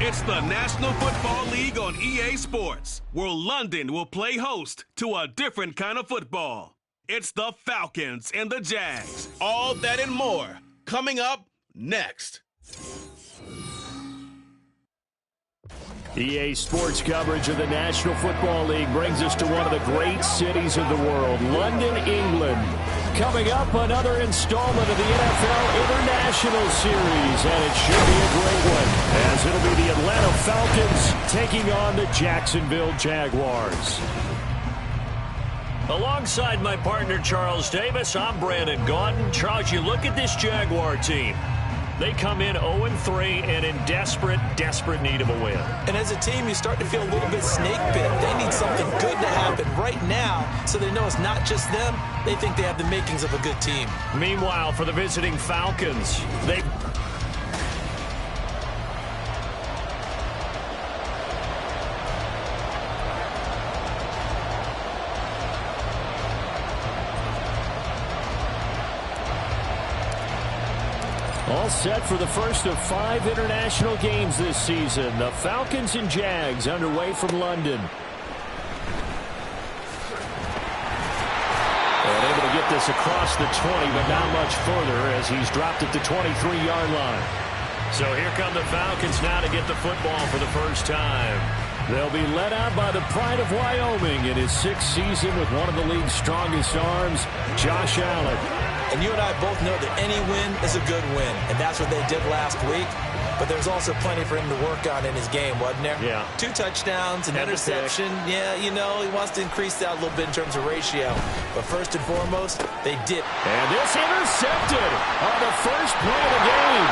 It's the National Football League on EA Sports, where London will play host to a different kind of football. It's the Falcons and the Jags. All that and more coming up next. EA Sports coverage of the National Football League brings us to one of the great cities of the world, London, England. Coming up, another installment of the NFL International Series, and it should be a great one, as it'll be the Atlanta Falcons taking on the Jacksonville Jaguars. Alongside my partner, Charles Davis, I'm Brandon Gaudin. Charles, you look at this Jaguar team. They come in 0-3 and in desperate need of a win. And as a team, you start to feel a little bit snake bit. They need something good to happen right now so they know it's not just them. They think they have the makings of a good team. Meanwhile, for the visiting Falcons, they... All set for the first of 5 international games this season. The Falcons and Jags underway from London. And able to get this across the 20, but not much further as he's dropped it to 23-yard line. So here come the Falcons now to get the football for the first time. They'll be led out by the pride of Wyoming in his 6th season with one of the league's strongest arms, Josh Allen. And you and I both know that any win is a good win, and that's what they did last week. But there's also plenty for him to work on in his game, wasn't there? Yeah. 2 touchdowns, an interception. Yeah, you know, he wants to increase that a little bit in terms of ratio. But first and foremost, they did. And this intercepted on the first play of the game.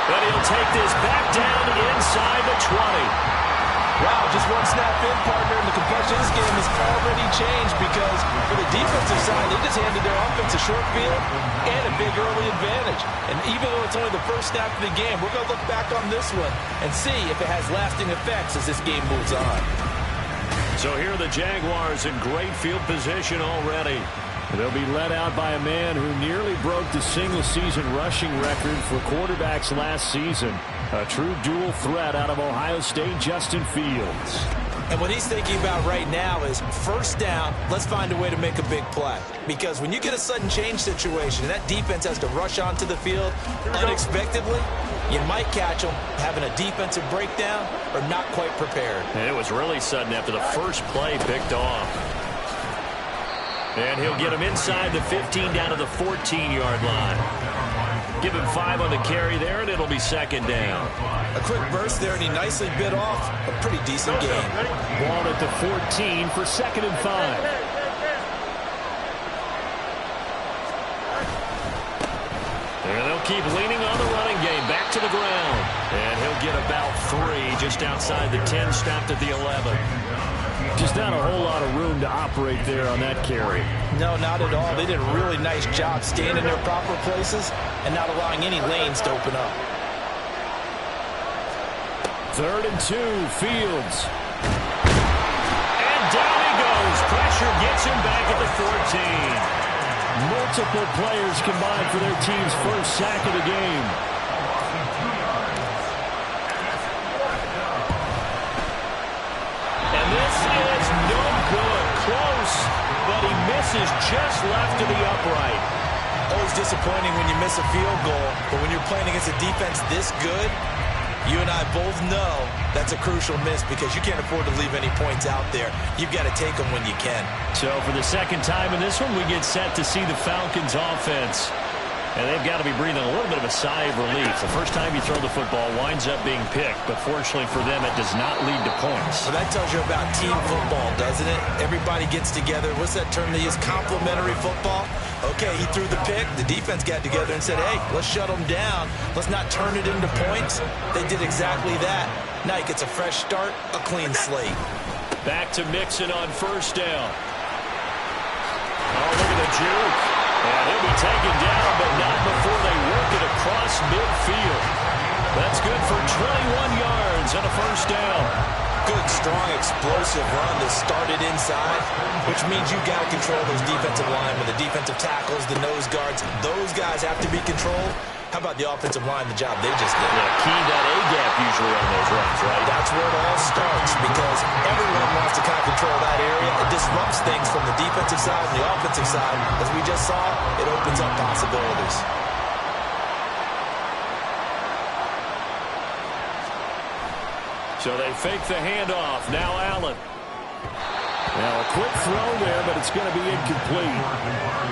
But he'll take this back down inside the 20. Wow, just one snap in, partner, and the complexion of this game has already changed because for the defensive side, they just handed their offense a short field and a big early advantage. And even though it's only the first snap of the game, we're going to look back on this one and see if it has lasting effects as this game moves on. So here are the Jaguars in great field position already. They'll be led out by a man who nearly broke the single-season rushing record for quarterbacks last season. A true dual threat out of Ohio State, Justin Fields. And what he's thinking about right now is first down, let's find a way to make a big play. Because when you get a sudden change situation and that defense has to rush onto the field unexpectedly, you might catch them having a defensive breakdown or not quite prepared. And it was really sudden after the first play picked off. And he'll get him inside the 15 down to the 14-yard line. Give him 5 on the carry there, and it'll be second down. A quick burst there, and he nicely bit off a pretty decent game. Ball at the 14 for 2nd and 5. And they'll keep leaning on the running game. Back to the ground. And he'll get about 3 just outside the 10, stopped at the 11. Just not a whole lot of room to operate there on that carry. No, not at all. They did a really nice job staying in their proper places and not allowing any lanes to open up. 3rd and 2, Fields. And down he goes. Pressure gets him back at the 14. Multiple players combined for their team's first sack of the game. And this is no good. Close, but he misses just left to the upright. Always disappointing when you miss a field goal, but when you're playing against a defense this good, you and I both know that's a crucial miss because you can't afford to leave any points out there. You've got to take them when you can. So for the second time in this one, we get set to see the Falcons offense. And they've got to be breathing a little bit of a sigh of relief. The first time you throw the football winds up being picked, but fortunately for them, it does not lead to points. So that tells you about team football, doesn't it? Everybody gets together. What's that term they use? Complementary football? Okay, he threw the pick. The defense got together and said, hey, let's shut them down. Let's not turn it into points. They did exactly that. Now he gets a fresh start, a clean slate. Back to Mixon on first down. Oh, look at the juke. And he'll be taken down, but not before they work it across midfield. That's good for 21 yards and a first down. Good, strong, explosive run that started inside, which means you've got to control those defensive linemen, the defensive tackles, the nose guards. Those guys have to be controlled. How about the offensive line, the job they just did? Yeah, key that A-gap usually on those runs, right? That's where it all starts because everyone wants to kind of control that area. It disrupts things from the defensive side and the offensive side. As we just saw, it opens up possibilities. So they fake the handoff. Now Allen. Now a quick throw there, but it's going to be incomplete.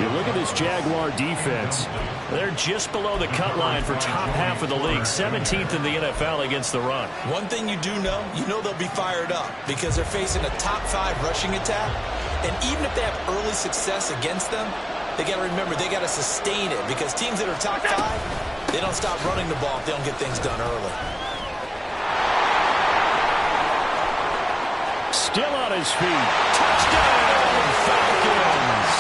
You look at this Jaguar defense. They're just below the cut line for top half of the league, 17th in the NFL against the run. One thing you do know, they'll be fired up because they're facing a top 5 rushing attack. And even if they have early success against them, they got to remember they got to sustain it because teams that are top 5, they don't stop running the ball if they don't get things done early. Still on his feet. Touchdown, Falcons.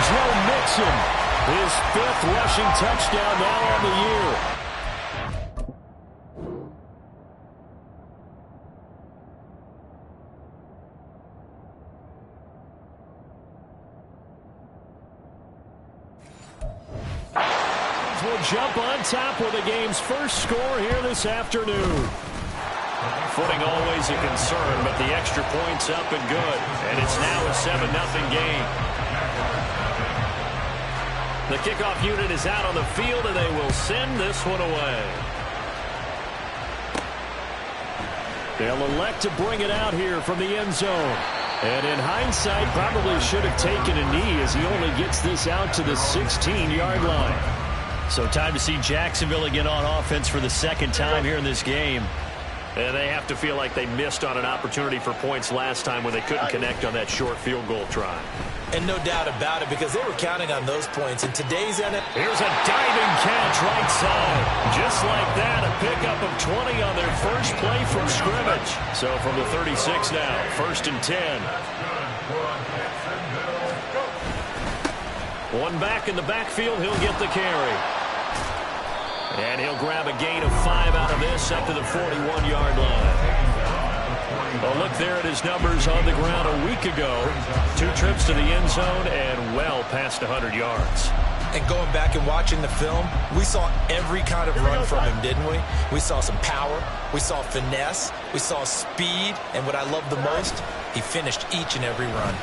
Joe Mixon, his 5th rushing touchdown now on the year. Will jump on top with the game's first score here this afternoon. Footing always a concern, but the extra point's up and good. And it's now a 7-0 game. The kickoff unit is out on the field, and they will send this one away. They'll elect to bring it out here from the end zone. And in hindsight, probably should have taken a knee as he only gets this out to the 16-yard line. So time to see Jacksonville again on offense for the second time here in this game. And they have to feel like they missed on an opportunity for points last time when they couldn't connect on that short field goal try. And no doubt about it because they were counting on those points. In today's NFL, here's a diving catch right side. Just like that, a pickup of 20 on their first play from scrimmage. So from the 36 now, 1st and 10. One back in the backfield, he'll get the carry. And he'll grab a gain of 5 out of this up to the 41-yard line. A look there at his numbers on the ground a week ago. 2 trips to the end zone and well past 100 yards. And going back and watching the film, we saw every kind of run from him, didn't we? We saw some power. We saw finesse. We saw speed. And what I love the most, he finished each and every run.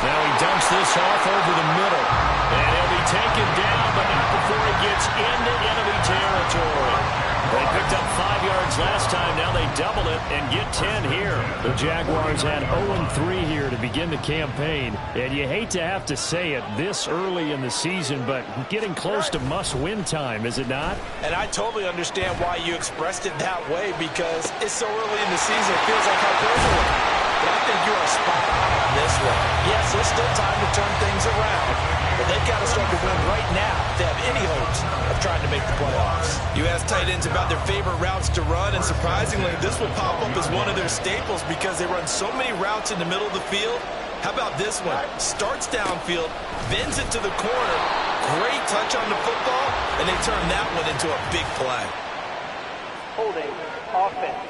Now he dumps this off over the middle. And he'll be taken down, but not before he gets into enemy territory. They picked up 5 yards last time. Now they double it and get 10 here. The Jaguars had 0-3 here to begin the campaign. And you hate to have to say it this early in the season, but getting close to must-win time, is it not? And I totally understand why you expressed it that way because it's so early in the season. It feels like hyperbole. But I think you are spot on this one. Yes, there's still time to turn things around, but they've got to start to win right now if they have any hopes of trying to make the playoffs. You asked tight ends about their favorite routes to run, and surprisingly, this will pop up as one of their staples because they run so many routes in the middle of the field. How about this one? Starts downfield, bends it to the corner, great touch on the football, and they turn that one into a big play. Holding offense.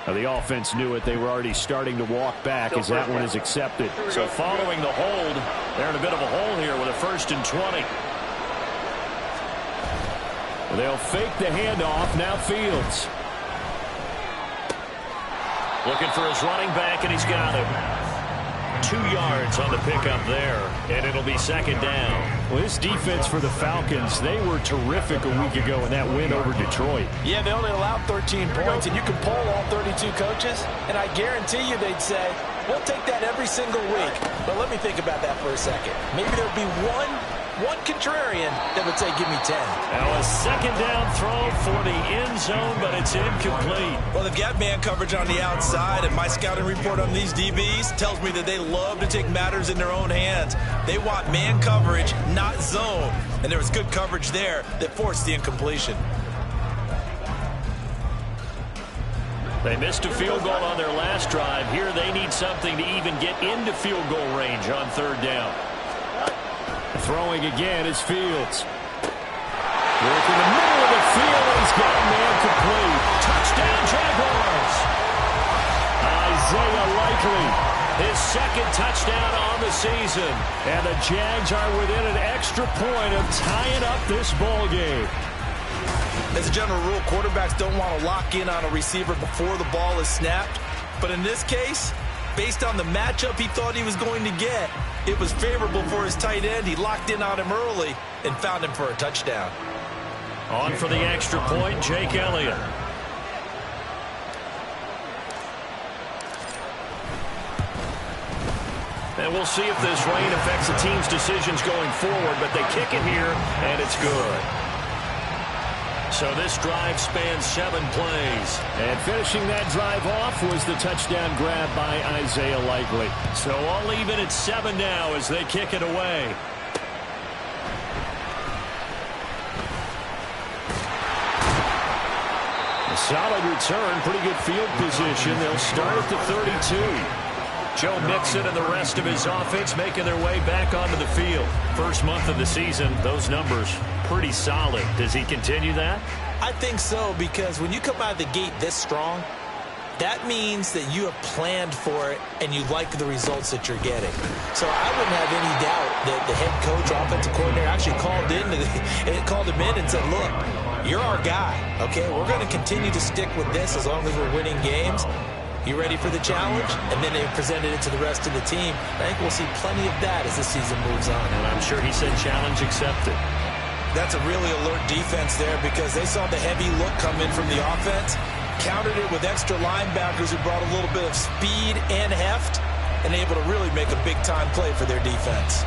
The offense knew it. They were already starting to walk back as that one is accepted. So following the hold, they're in a bit of a hole here with a 1st and 20. They'll fake the handoff. Now Fields. Looking for his running back, and he's got him. 2 yards on the pickup there, and it'll be 2nd down. Well, this defense for the Falcons, they were terrific a week ago in that win over Detroit. Yeah, they only allowed 13 points, and you can poll all 32 coaches, and I guarantee you they'd say, we'll take that every single week. But let me think about that for a second. Maybe there'll be one contrarian that would say, give me 10. Now a 2nd down throw for the end zone, but it's incomplete. Well, they've got man coverage on the outside, and my scouting report on these DBs tells me that they love to take matters in their own hands. They want man coverage, not zone. And there was good coverage there that forced the incompletion. They missed a field goal on their last drive. Here they need something to even get into field goal range on 3rd down. Throwing again is Fields. Work in the middle of the field, and he's got a man complete. Touchdown, Jaguars. Isaiah Likely His second touchdown on the season. And the Jags are within an extra point of tying up this ball game. As a general rule, quarterbacks don't want to lock in on a receiver before the ball is snapped. But in this case, based on the matchup he thought he was going to get, it was favorable for his tight end. He locked in on him early and found him for a touchdown. On for the extra point, Jake Elliott. And we'll see if this rain affects the team's decisions going forward, but they kick it here, and it's good. So this drive spans 7 plays. And finishing that drive off was the touchdown grab by Isaiah Likely. So all even at 7 now as they kick it away. A solid return, pretty good field position. They'll start at the 32. Joe Mixon and the rest of his offense making their way back onto the field. First month of the season, those numbers pretty solid. Does he continue that? I think so, because when you come out of the gate this strong, that means that you have planned for it and you like the results that you're getting. So I wouldn't have any doubt that the head coach, offensive coordinator, actually called him in and said, look, you're our guy, okay? We're going to continue to stick with this as long as we're winning games. You ready for the challenge? And then they presented it to the rest of the team. I think we'll see plenty of that as the season moves on. And I'm sure he said challenge accepted. That's a really alert defense there because they saw the heavy look come in from the offense, countered it with extra linebackers who brought a little bit of speed and heft, and able to really make a big-time play for their defense.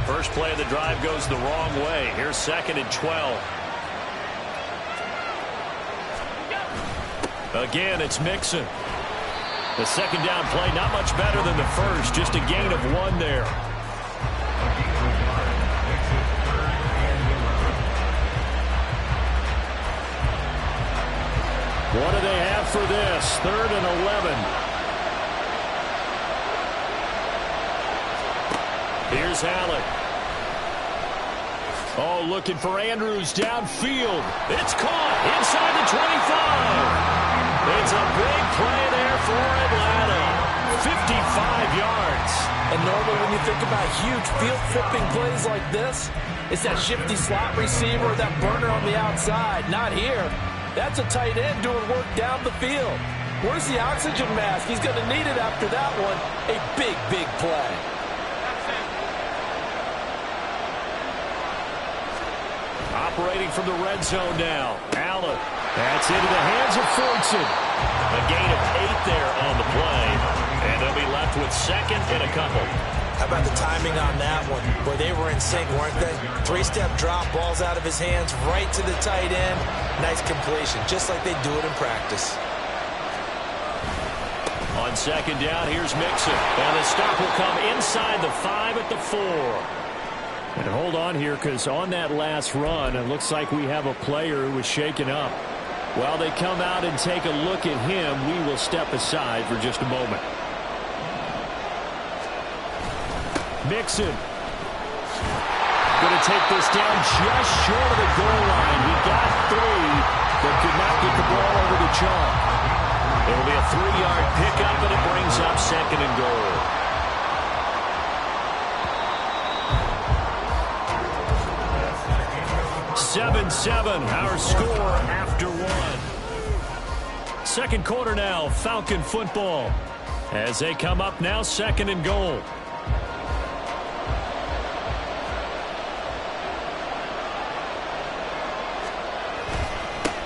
First play of the drive goes the wrong way. Here's 2nd and 12. Again, it's Mixon. The second down play, not much better than the first, just a gain of 1 there. What do they have for this? 3rd and 11. Here's Allen. Oh, looking for Andrews downfield. It's caught inside the 25. It's a big play there for Atlanta. 55 yards. And normally when you think about huge field-flipping plays like this, it's that shifty slot receiver or that burner on the outside. Not here. That's a tight end doing work down the field. Where's the oxygen mask? He's going to need it after that one. A big, big play. Operating from the red zone now. Allen. That's into the hands of Fortson. A gain of 8 there on the play. And they'll be left with 2nd and a couple. How about the timing on that one? Boy, they were in sync, weren't they? 3-step drop, balls out of his hands, right to the tight end. Nice completion, just like they do it in practice. On 2nd down, here's Mixon. And the stop will come inside the 5 at the 4. And hold on here, because on that last run, it looks like we have a player who was shaken up. While they come out and take a look at him, we will step aside for just a moment. Mixon. Going to take this down just short of the goal line. He got 3, but could not get the ball over the chalk. It'll be a 3-yard pickup, and it brings up 2nd and goal. Our score after 1. Second quarter now, Falcon football. As they come up now, 2nd and goal.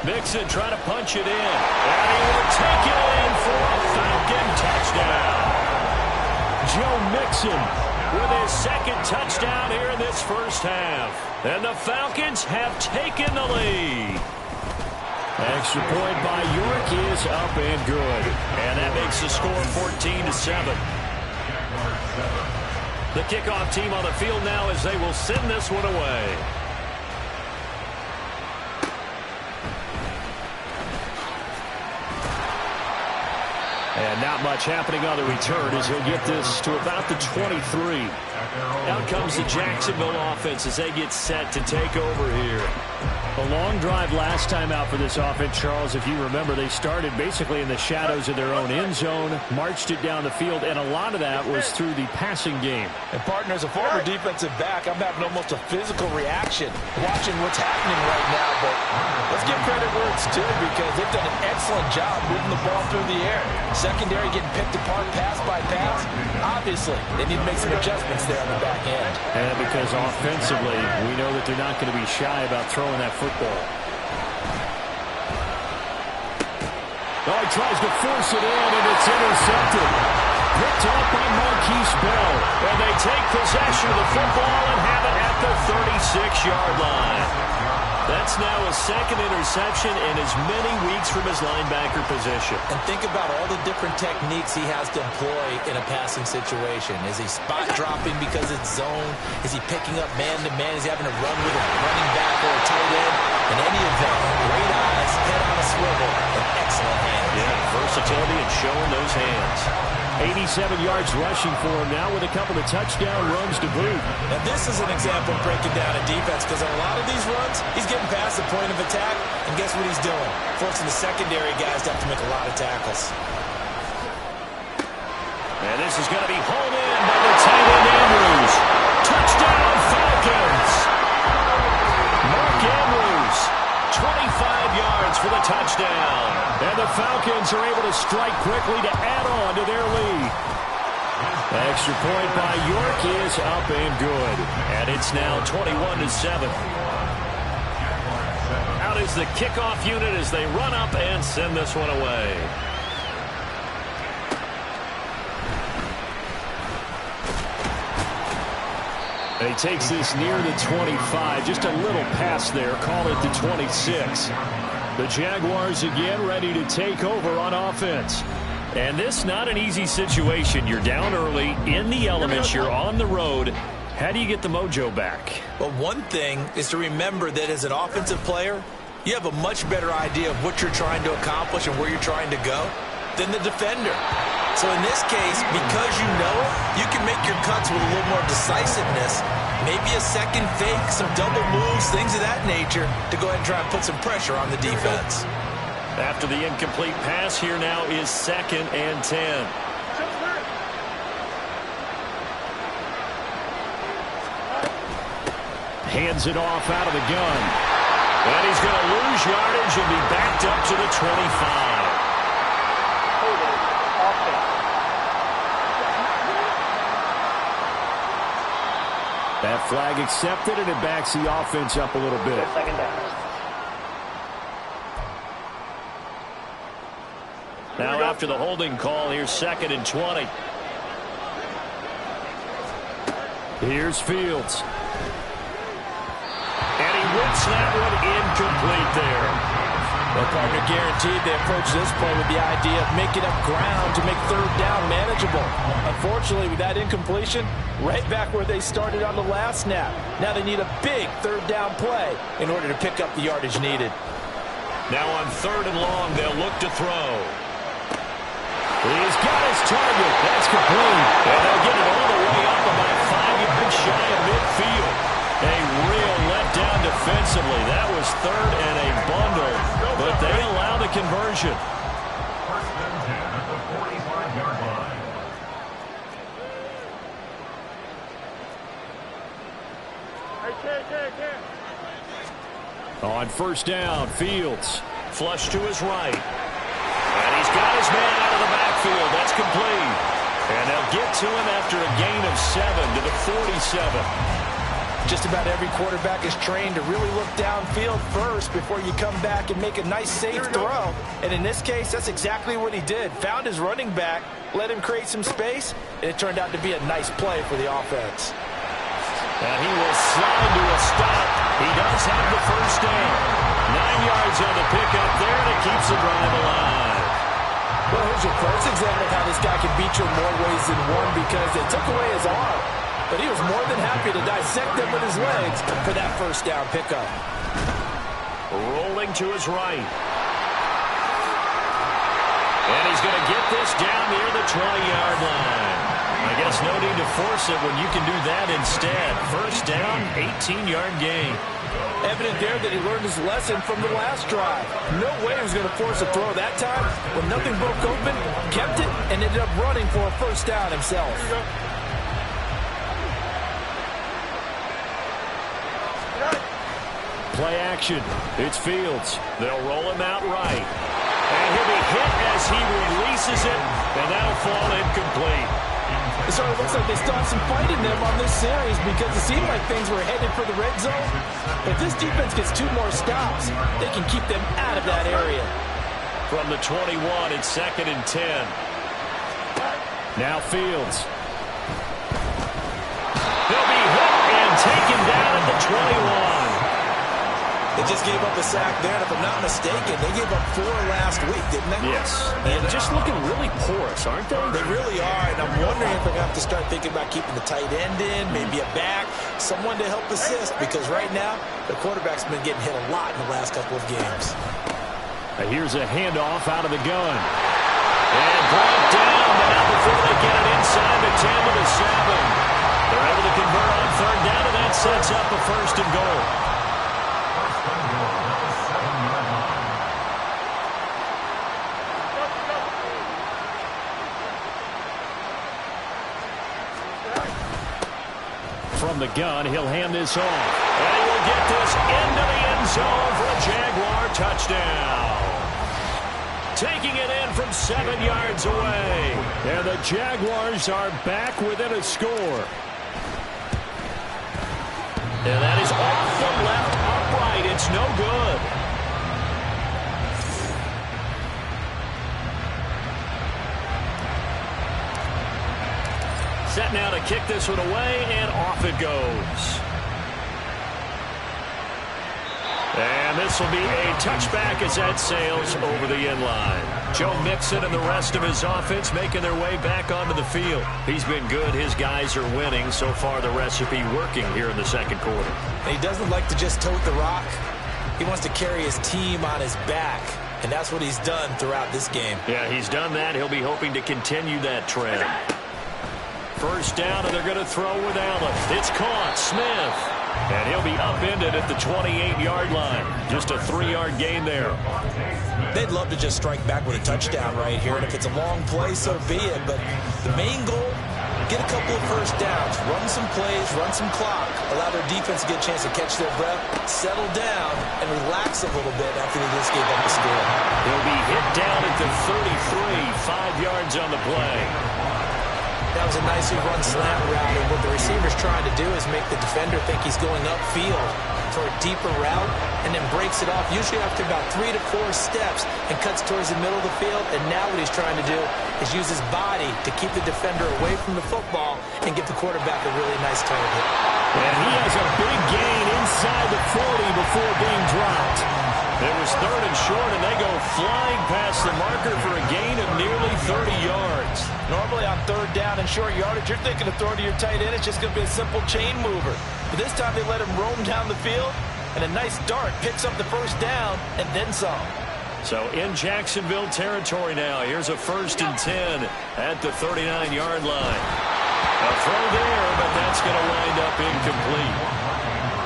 Mixon trying to punch it in. And he will take it in for a Falcon touchdown. Joe Mixon with his 2nd touchdown here in this first half. And the Falcons have taken the lead. Extra point by York is up and good. And that makes the score 14-7. The kickoff team on the field now as they will send this one away. And not much happening on the return as he'll get this to about the 23. Out comes the Jacksonville offense as they get set to take over here. A long drive last time out for this offense, Charles. If you remember, they started basically in the shadows of their own end zone, marched it down the field, and a lot of that was through the passing game. And, partner, as a former defensive back, I'm having almost a physical reaction watching what's happening right now. But let's give credit where it's due because they've done an excellent job moving the ball through the air. Secondary getting picked apart pass by pass. Obviously, they need to make some adjustments there on the back end. And because offensively, we know that they're not going to be shy about throwing that football. Oh, he tries to force it in, and it's intercepted. Picked up by Marquise Bell. And they take possession of the football and have it at the 36-yard line. That's now a second interception in as many weeks from his linebacker position. And think about all the different techniques he has to employ in a passing situation. Is he spot dropping because it's zone? Is he picking up man-to-man? Is he having to run with a running back or a tight end? In any event, great eyes, head on a swivel, and excellent hands. Yeah, versatility and showing those hands. 87 yards rushing for him now with a couple of touchdown runs to boot. Now this is an example of breaking down a defense because on a lot of these runs, he's getting past the point of attack, and guess what he's doing? Forcing the secondary guys to have to make a lot of tackles. And this is going to be hauled in by the tight end Andrews. Touchdown Falcons! Mark Andrews, 25 yards for the touchdown. And the Falcons are able to strike quickly to add on to their lead. Extra point by York is up and good. And it's now 21-7. Out is the kickoff unit as they run up and send this one away. And he takes this near the 25. Just a little pass there. Call it the 26. The Jaguars again ready to take over on offense. And this not an easy situation. You're down early, in the elements, you're on the road. How do you get the mojo back? Well, one thing is to remember that as an offensive player, you have a much better idea of what you're trying to accomplish and where you're trying to go than the defender. So in this case, because you know it, you can make your cuts with a little more decisiveness. Maybe a second fake, some double moves, things of that nature to go ahead and try and put some pressure on the defense. After the incomplete pass, here now is 2nd and 10. Hands it off out of the gun. And he's going to lose yardage and be backed up to the 25. That flag accepted, and it backs the offense up a little bit. Now after the holding call, here's 2nd and 20. Here's Fields. And he whips that one incomplete there. Well, partner, guaranteed they approach this play with the idea of making up ground to make 3rd down manageable. Unfortunately, with that incompletion, right back where they started on the last snap. Now they need a big 3rd down play in order to pick up the yardage needed. Now on 3rd and long, they'll look to throw. He's got his target. That's complete. And they'll get it all the way up about 5 yards shy of midfield. A real letdown defensively. That was 3rd and a bundle, but they allow the conversion. On 1st down, Fields. Flush to his right. And he's got his man out of the backfield. That's complete. And they'll get to him after a gain of 7 to the 47. Just about every quarterback is trained to really look downfield first before you come back and make a nice, safe throw. And in this case, that's exactly what he did. Found his running back, let him create some space, and it turned out to be a nice play for the offense. And he will slide to a stop. He does have the 1st down. 9 yards on the pickup there, and it keeps the drive alive. Well, here's your first example of how this guy can beat you in more ways than one because they took away his arm. But he was more than happy to dissect them with his legs for that 1st down pickup. Rolling to his right. And he's going to get this down near the 20-yard line. I guess no need to force it when you can do that instead. First down, 18-yard gain. Evident there that he learned his lesson from the last drive. No way he was going to force a throw that time. When nothing broke open, kept it, and ended up running for a first down himself. Play action. It's Fields. They'll roll him out right. And he'll be hit as he releases it, and that'll fall incomplete. It sort of looks like they still have some fight in them on this series because it seemed like things were headed for the red zone. If this defense gets 2 more stops, they can keep them out of that area. From the 21, it's 2nd and 10. Now Fields. He'll be hit and taken down at the 21. They just gave up a sack there, and if I'm not mistaken, they gave up 4 last week, didn't they? Yes. And just looking really porous, aren't they? They really are, and I'm wondering if they're going to have to start thinking about keeping the tight end in, maybe a back, someone to help assist, because right now, the quarterback's been getting hit a lot in the last couple of games. Here's a handoff out of the gun. And brought down now before they get it inside the 10 to the 7. They're able to convert on 3rd down, and that sets up a 1st and goal. From the gun, he'll hand this off. And he will get this into the end zone for a Jaguar touchdown. Taking it in from 7 yards away. And the Jaguars are back within a score. And that is off the left upright. It's no good. Set now to kick this one away, and off it goes. And this will be a touchback as that sails over the end line. Joe Mixon and the rest of his offense making their way back onto the field. He's been good. His guys are winning. So far, the recipe working here in the 2nd quarter. He doesn't like to just tote the rock. He wants to carry his team on his back, and that's what he's done throughout this game. Yeah, he's done that. He'll be hoping to continue that trend. First down, and they're going to throw with Allen. It's caught. Smith. And he'll be upended at the 28-yard line. Just a 3-yard gain there. They'd love to just strike back with a touchdown right here, and if it's a long play, so be it. But the main goal, get a couple of first downs, run some plays, run some clock, allow their defense to get a chance to catch their breath, settle down, and relax a little bit after they just gave up the score. He'll be hit down at the 33, 5 yards on the play. That was a nicely run slant route, and what the receiver's trying to do is make the defender think he's going upfield for a deeper route, and then breaks it off, usually after about 3 to 4 steps, and cuts towards the middle of the field. And now what he's trying to do is use his body to keep the defender away from the football and give the quarterback a really nice target. And he has a big gain inside the 40 before being dropped. It was 3rd and short, and they go flying past the marker for a gain of nearly 30 yards. Normally on 3rd down and short yardage, you're thinking of throwing to your tight end. It's just going to be a simple chain mover. But this time they let him roam down the field, and a nice dart picks up the first down and then some. So in Jacksonville territory now. Here's a 1st and 10 at the 39-yard line. A throw there, but that's going to wind up incomplete.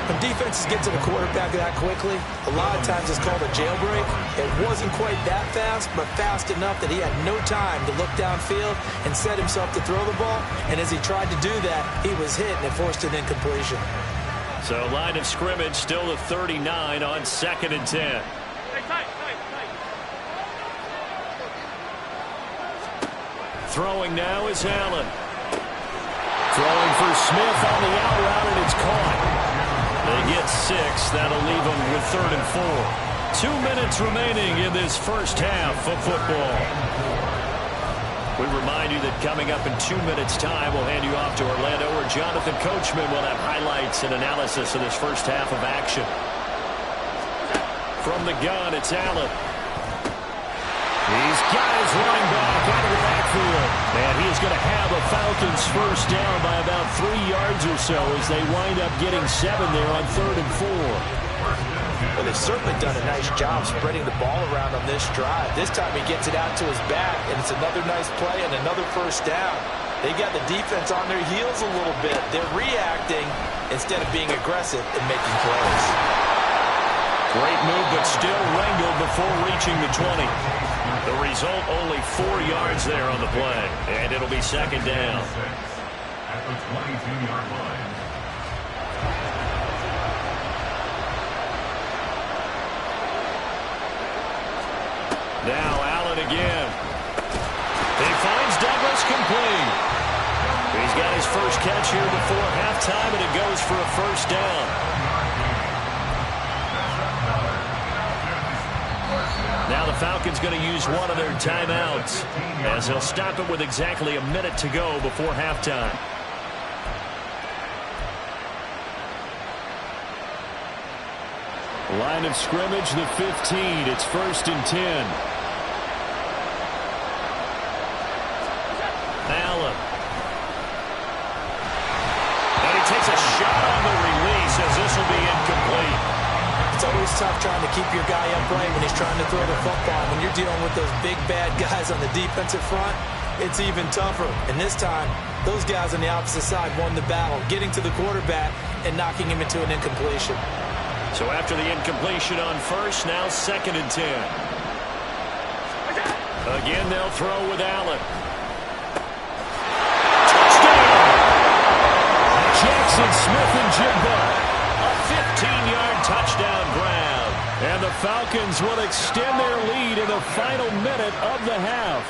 When defenses get to the quarterback that quickly, a lot of times it's called a jailbreak. It wasn't quite that fast, but fast enough that he had no time to look downfield and set himself to throw the ball. And as he tried to do that, he was hit, and it forced an incompletion. So line of scrimmage still the 39 on 2nd and 10. Throwing now is Allen. Throwing for Smith on the out route, and it's caught. They get 6. That'll leave them with 3rd and 4. 2 minutes remaining in this first half of football. We remind you that coming up in 2 minutes' time, we'll hand you off to Orlando, where Jonathan Coachman will have highlights and analysis of this first half of action. From the gun, it's Allen. He's got his running back out of the backfield. And he is going to have a Falcons first down by about 3 yards or so as they wind up getting 7 there on 3rd and 4. Well, they've certainly done a nice job spreading the ball around on this drive. This time he gets it out to his back, and it's another nice play and another first down. They got the defense on their heels a little bit. They're reacting instead of being aggressive and making plays. Great move, but still wrangled before reaching the 20. The result, only 4 yards there on the play, and it'll be second down. At the 22-yard line. Now Allen again. He finds Douglas complete. He's got his first catch here before halftime, and it goes for a first down. Now the Falcons going to use one of their timeouts, as they'll stop it with exactly a minute to go before halftime. Line of scrimmage, the 15. It's 1st and 10. Allen. And he takes a shot on the release, as this will be incomplete. It's always tough trying to keep your guy upright when he's trying to throw the football. When you're dealing with those big, bad guys on the defensive front, it's even tougher. And this time, those guys on the opposite side won the battle, getting to the quarterback and knocking him into an incompletion. So after the incompletion on first, now 2nd and 10. Again, they'll throw with Allen. Touchdown! Jackson Smith-Njigba. A 15-yard touchdown grab. And the Falcons will extend their lead in the final minute of the half.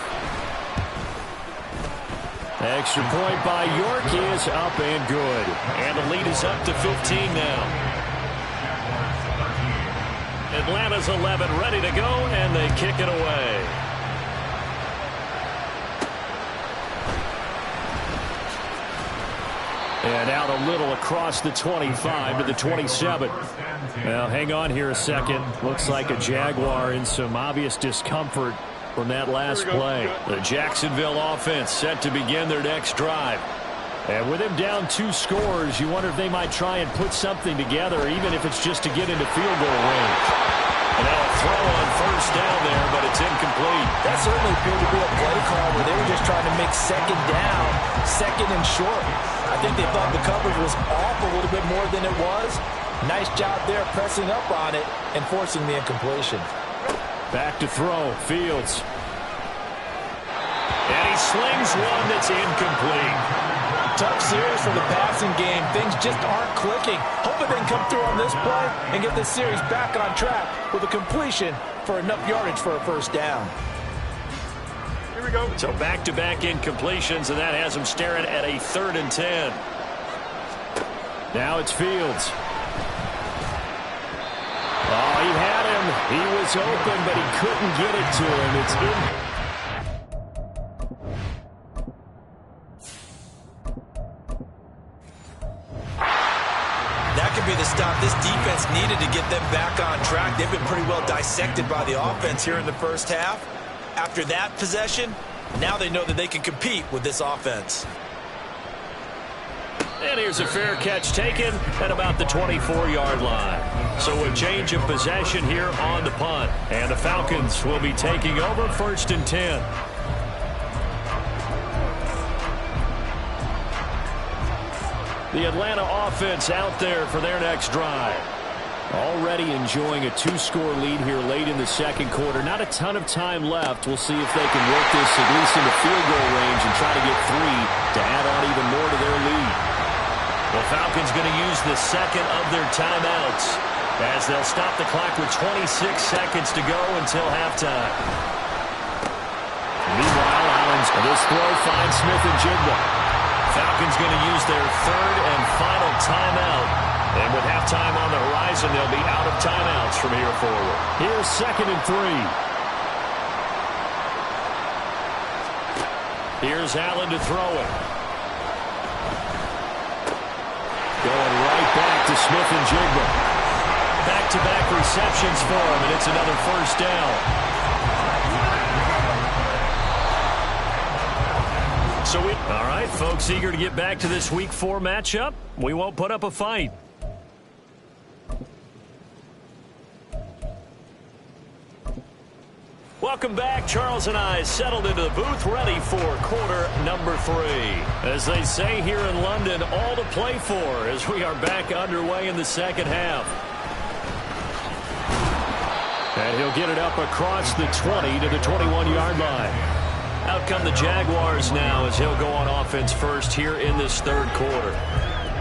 Extra point by York is up and good. And the lead is up to 15 now. Atlanta's 11 ready to go, and they kick it away. And out a little across the 25 to the 27. Now, hang on here a second. Looks like a Jaguar in some obvious discomfort from that last play. The Jacksonville offense set to begin their next drive. And with him down 2 scores, you wonder if they might try and put something together, even if it's just to get into field goal range. And now a throw on first down there, but it's incomplete. That certainly appeared to be a play call where they were just trying to make second down, second and short. I think they thought the coverage was off a little bit more than it was. Nice job there pressing up on it and forcing the incompletion. Back to throw, Fields. And he slings one that's incomplete. Tough series for the passing game. Things just aren't clicking. Hoping they can come through on this play and get this series back on track with a completion for enough yardage for a first down. Here we go. So back-to-back incompletions, and that has them staring at a 3rd and 10. Now it's Fields. Oh, he had him. He was open, but he couldn't get it to him. It's in. That could be the stop this defense needed to get them back on track. They've been pretty well dissected by the offense here in the first half. After that possession, now they know that they can compete with this offense. And here's a fair catch taken at about the 24-yard line. So a change of possession here on the punt. And the Falcons will be taking over 1st and 10. The Atlanta offense out there for their next drive. Already enjoying a 2-score lead here late in the second quarter. Not a ton of time left. We'll see if they can work this at least into field goal range and try to get 3 to add on even more to their lead. The Falcons going to use the second of their timeouts as they'll stop the clock with 26 seconds to go until halftime. Meanwhile, Allen's this throw finds Smith-Njigba. Falcons going to use their 3rd and final timeout. And with halftime on the horizon, they'll be out of timeouts from here forward. Here's 2nd and 3. Here's Allen to throw it. Going right back to Smith-Njigba. Back-to-back receptions for him, and it's another first down. All right, folks, eager to get back to this Week 4 matchup. We won't put up a fight. Welcome back. Charles and I settled into the booth, ready for quarter number 3. As they say here in London, all to play for as we are back underway in the second half. And he'll get it up across the 20 to the 21-yard line. Out come the Jaguars now as he'll go on offense first here in this third quarter.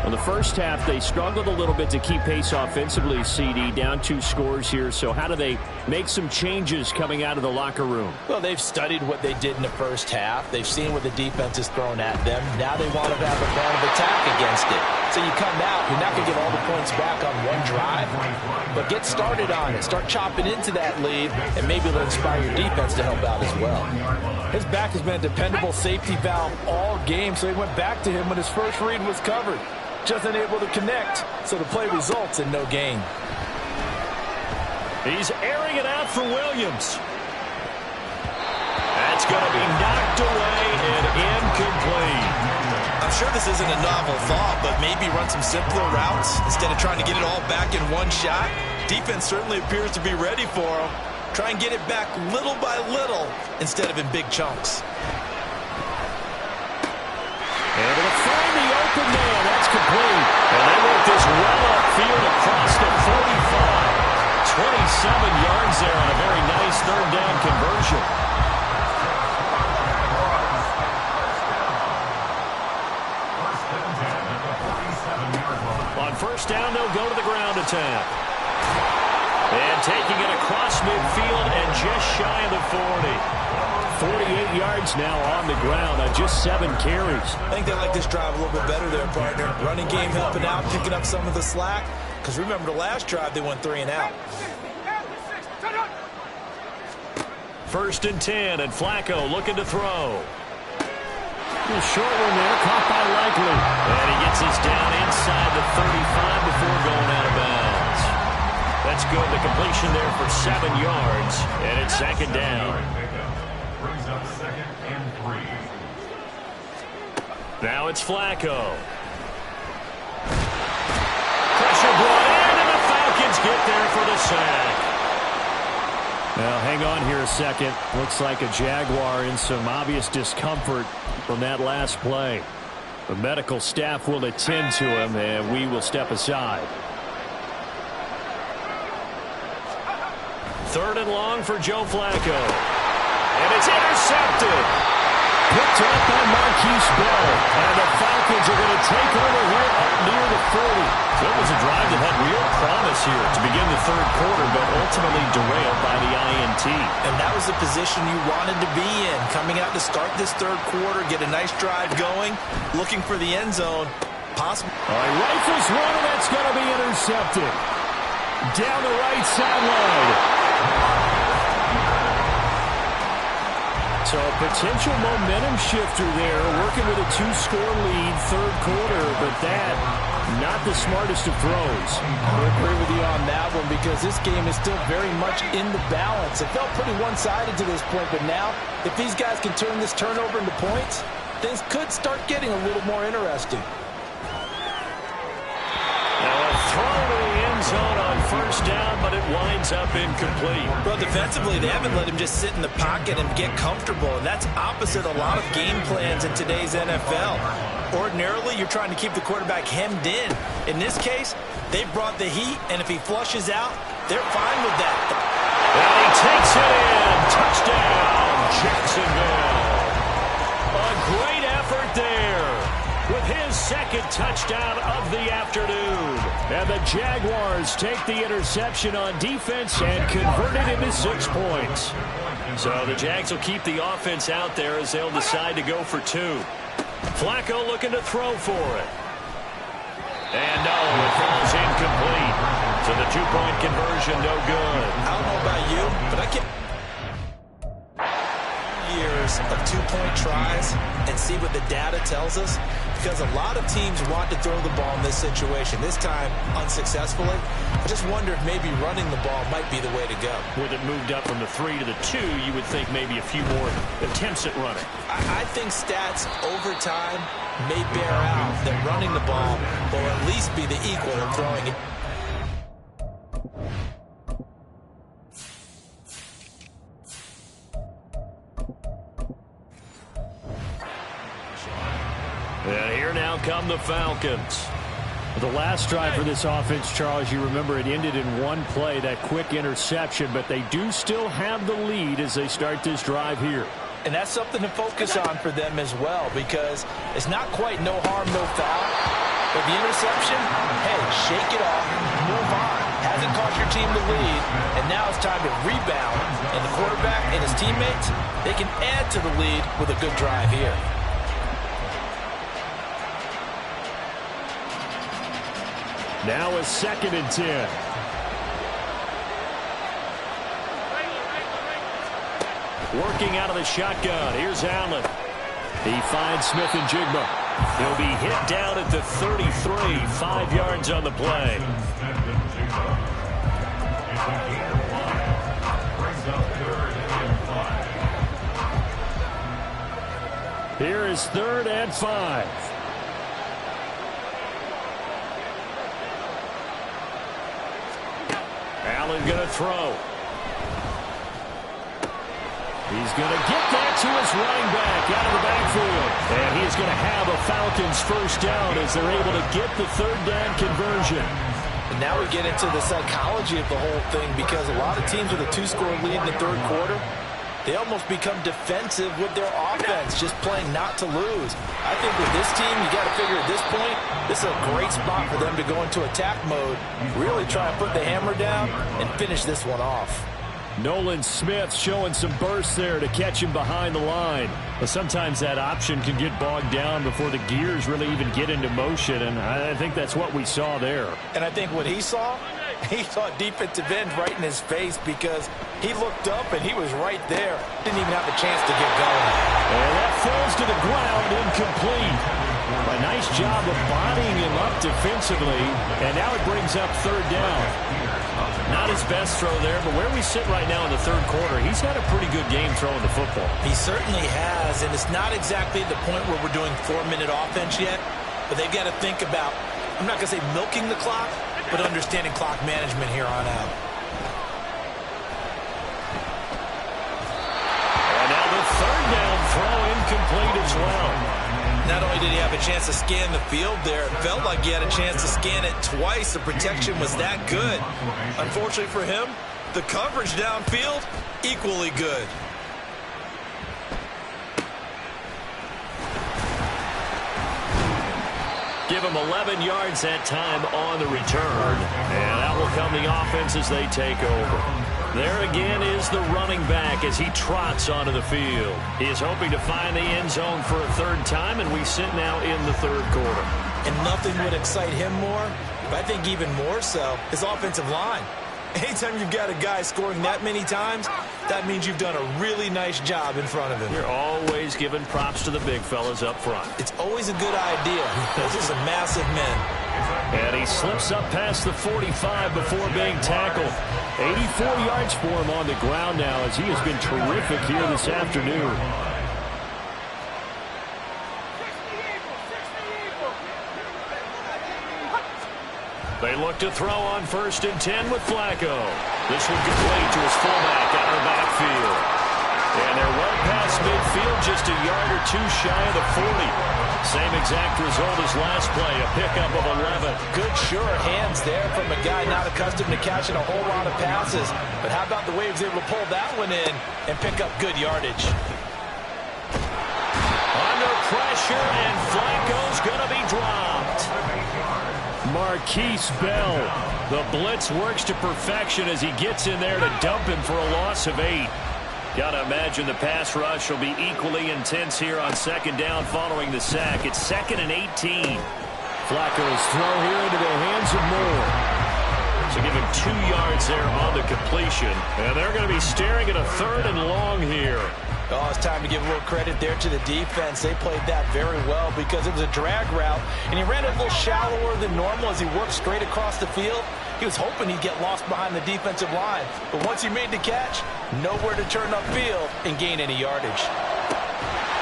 In the first half, they struggled a little bit to keep pace offensively, CD, down 2 scores here. So how do they make some changes coming out of the locker room? Well, they've studied what they did in the first half. They've seen what the defense is throwing at them. Now they want to have a plan of attack against it. So you come out, you're not going to get all the points back on one drive, but get started on it. Start chopping into that lead, and maybe it'll inspire your defense to help out as well. His back has been a dependable safety valve all game, so he went back to him when his first read was covered. Just unable to connect, so the play results in no gain. He's airing it out for Williams. That's going to be knocked away and incomplete. I'm sure this isn't a novel thought, but maybe run some simpler routes instead of trying to get it all back in one shot. Defense certainly appears to be ready for him. Try and get it back little by little instead of in big chunks. Able to find the open man. That's complete. And they work this well upfield across the 45. 27 yards there on a very nice third down conversion. On first down, they'll go to the ground attack. And taking it across midfield and just shy of the 40. 48 yards now on the ground on just 7 carries. I think they like this drive a little bit better there, partner. Running game helping out, picking up some of the slack. Because remember the last drive, they went 3 and out. First and 10, and Flacco looking to throw. A short one there, caught by Likely. And he gets us down inside the 35 before going out of bounds. That's good. The completion there for 7 yards, and it's second down. Brings up 2nd and 3. Now it's Flacco. Pressure brought in, and the Falcons get there for the sack. Now, hang on here a second. Looks like a Jaguar in some obvious discomfort from that last play. The medical staff will attend to him, and we will step aside. 3rd and long for Joe Flacco. And it's intercepted. Picked up by Marquise Bell. And the Falcons are going to take over here up near the 40. So it was a drive that had real promise here to begin the third quarter, but ultimately derailed by the INT. And that was the position you wanted to be in. Coming out to start this third quarter, get a nice drive going, looking for the end zone. Possible. All right, rifles one, and that's going to be intercepted. Down the right sideline. So a potential momentum shifter there, working with a 2-score lead, third quarter, but that, not the smartest of throws. I agree with you on that one because this game is still very much in the balance. It felt pretty one-sided to this point, but now, if these guys can turn this turnover into points, things could start getting a little more interesting. Now a throw to the end zone on first down, but it winds up incomplete. Well, defensively, they haven't let him just sit in the pocket and get comfortable, and that's opposite a lot of game plans in today's NFL. Ordinarily, you're trying to keep the quarterback hemmed in. In this case, they brought the heat, and if he flushes out, they're fine with that. And he takes it in. Touchdown, Jacksonville. A great effort there with his second touchdown of the afternoon. And the Jaguars take the interception on defense and convert it into 6 points. So the Jags will keep the offense out there as they'll decide to go for 2. Flacco looking to throw for it. And no, it falls incomplete. So the 2-point conversion, no good. I don't know about you, but I can years of 2-point tries and see what the data tells us, because a lot of teams want to throw the ball in this situation. This time, unsuccessfully. I just wonder if maybe running the ball might be the way to go. With it moved up from the 3 to the 2, you would think maybe a few more attempts at running. I think stats over time may bear out that running the ball will at least be the equal of throwing it. And here now come the Falcons. The last drive for this offense, Charles, you remember it ended in one play, that quick interception, but they do still have the lead as they start this drive here. And that's something to focus on for them as well, because it's not quite no harm, no foul. But the interception, hey, shake it off, move on. Hasn't cost your team the lead, and now it's time to rebound. And the quarterback and his teammates, they can add to the lead with a good drive here. Now a 2nd and 10. Working out of the shotgun. Here's Allen. He finds Smith and Jigma. He'll be hit down at the 33. 5 yards on the play. Here is 3rd and 5. Allen going to throw. He's going to get that to his running back out of the backfield. And he's going to have a Falcons first down as they're able to get the 3rd down conversion. And now we get into the psychology of the whole thing, because a lot of teams with a 2-score lead in the 3rd quarter, they almost become defensive with their offense, just playing not to lose. I think with this team, you got to figure at this point, this is a great spot for them to go into attack mode, really try and put the hammer down and finish this one off. Nolan Smith showing some burst there to catch him behind the line. But sometimes that option can get bogged down before the gears really even get into motion, and I think that's what we saw there. And I think what he saw defensive end right in his face, because he looked up and he was right there. Didn't even have a chance to get going. And that falls to the ground, incomplete. A nice job of bodying him up defensively, and now it brings up 3rd down. Not his best throw there, but where we sit right now in the 3rd quarter, he's had a pretty good game throwing the football. He certainly has, and it's not exactly the point where we're doing 4-minute offense yet, but they've got to think about, I'm not going to say milking the clock, but understanding clock management here on out. And now the 3rd down throw incomplete as well. Not only did he have a chance to scan the field there, it felt like he had a chance to scan it twice. The protection was that good. Unfortunately for him, the coverage downfield, equally good. Give him 11 yards that time on the return. And that will come the offense as they take over. There again is the running back as he trots onto the field. He is hoping to find the end zone for a 3rd time, and we sit now in the 3rd quarter. And nothing would excite him more, but I think even more so, his offensive line. Anytime you've got a guy scoring that many times, that means you've done a really nice job in front of him. You're always giving props to the big fellas up front. It's always a good idea. Those are some massive men. And he slips up past the 45 before being tackled. 84 yards for him on the ground now, as he has been terrific here this afternoon. They look to throw on 1st and 10 with Flacco. This one complete to his fullback out of the backfield. And they're well past midfield, just a yard or 2 shy of the 40. Same exact result as last play, a pickup of 11. Good, sure hands there from a guy not accustomed to catching a whole lot of passes. But how about the way he was able to pull that one in and pick up good yardage? Under pressure, and Flacco's going to be dropped. Marquise Bell. The blitz works to perfection as he gets in there to dump him for a loss of 8. Got to imagine the pass rush will be equally intense here on 2nd down following the sack. It's 2nd and 18. Flacco's throw here into the hands of Moore. So give him 2 yards there on the completion. And they're going to be staring at a 3rd and long here. Oh, it's time to give a little credit there to the defense. They played that very well because it was a drag route, and he ran it a little shallower than normal as he worked straight across the field. He was hoping he'd get lost behind the defensive line, but once he made the catch, nowhere to turn upfield and gain any yardage.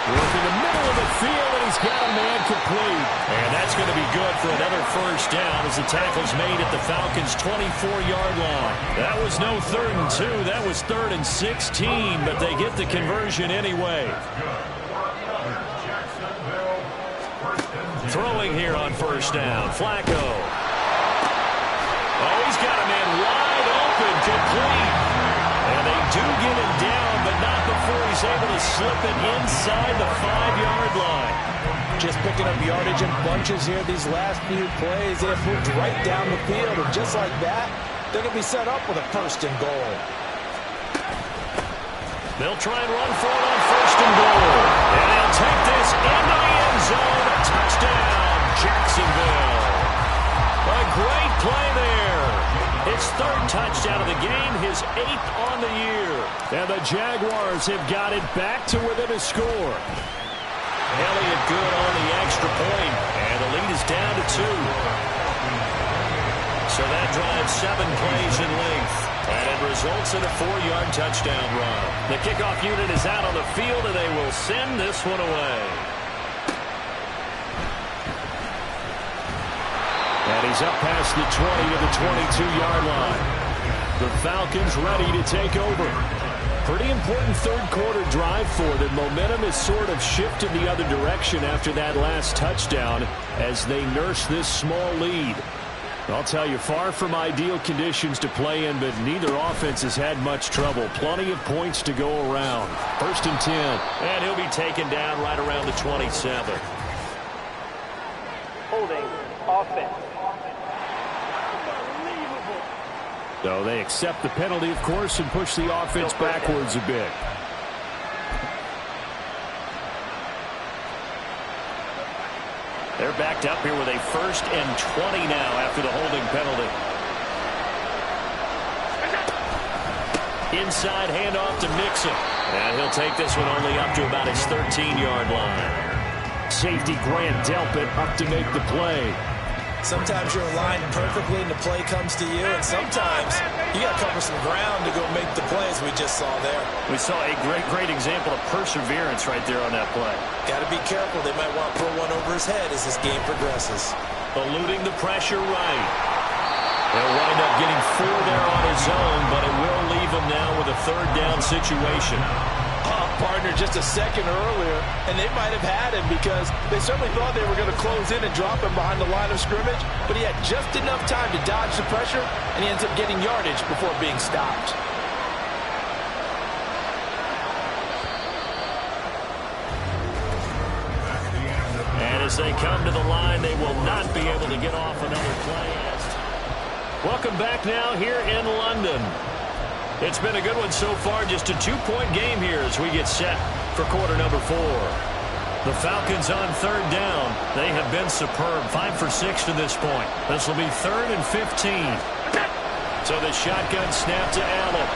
Working the middle of the field, and he's got a man complete. And that's going to be good for another 1st down as the tackle's made at the Falcons' 24-yard line. That was no 3rd and 2. That was 3rd and 16, but they get the conversion anyway. Jacksonville, 1st and Throwing here on first down, Flacco. Oh, he's got a man wide open, complete. And they do get him down, but not before he's able to slip it inside the 5-yard line. Just picking up yardage in bunches here these last few plays. They have moved right down the field, and just like that, they're going to be set up with a first and goal. They'll try and run for it on first and goal. And they'll take this into the end zone. Touchdown, Jacksonville. A great play there. His third touchdown of the game, his 8th on the year. And the Jaguars have got it back to within a score. Elliott good on the extra point, and the lead is down to 2. So that drives 7 plays in length, and it results in a 4-yard touchdown run. The kickoff unit is out on the field, and they will send this one away. And he's up past the 20 to the 22-yard line. The Falcons ready to take over. Pretty important third-quarter drive for them. Momentum has sort of shifted the other direction after that last touchdown as they nurse this small lead. I'll tell you, far from ideal conditions to play in, but neither offense has had much trouble. Plenty of points to go around. First and 10. And he'll be taken down right around the 27. Holding offense. So they accept the penalty, of course, and push the offense backwards a bit. They're backed up here with a first and 20 now after the holding penalty. Inside handoff to Mixon. And he'll take this one only up to about his 13-yard line. Safety Grant Delpit up to make the play. Sometimes you're aligned perfectly and the play comes to you, and sometimes you got to cover some ground to go make the plays we just saw there. We saw a great example of perseverance right there on that play. Got to be careful. They might want to throw one over his head as this game progresses. Eluding the pressure right. He'll wind up getting 4 there on his own, but it will leave him now with a third down situation. Partner just a second earlier, and they might have had him because they certainly thought they were going to close in and drop him behind the line of scrimmage, but he had just enough time to dodge the pressure, and he ends up getting yardage before being stopped. And as they come to the line, they will not be able to get off another play. Welcome back now here in London. It's been a good one so far, just a 2-point game here as we get set for quarter number 4. The Falcons on third down. They have been superb, 5 for 6 to this point. This will be 3rd and 15. So the shotgun snap to Allen.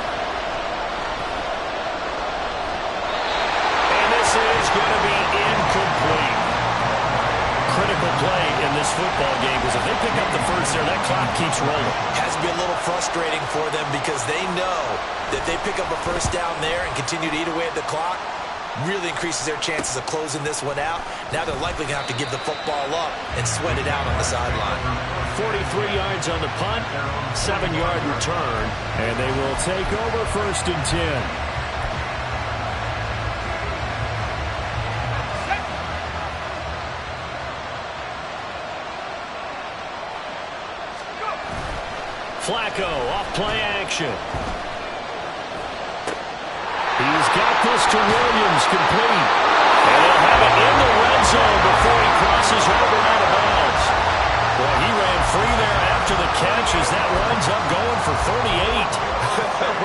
And this is going to be incomplete. Critical play in this football game because if they pick up the first there, that clock keeps rolling. Has to be a little frustrating for them because they know that they pick up a first down there and continue to eat away at the clock, really increases their chances of closing this one out. Now they're likely going to have to give the football up and sweat it out on the sideline. 43 yards on the punt, 7-yard return, and they will take over first and 10. Flacco off play action. He's got this to Williams, complete. And he'll have it in the red zone before he crosses over out of bounds. Well, he ran free there after the catch as that winds up going for 38.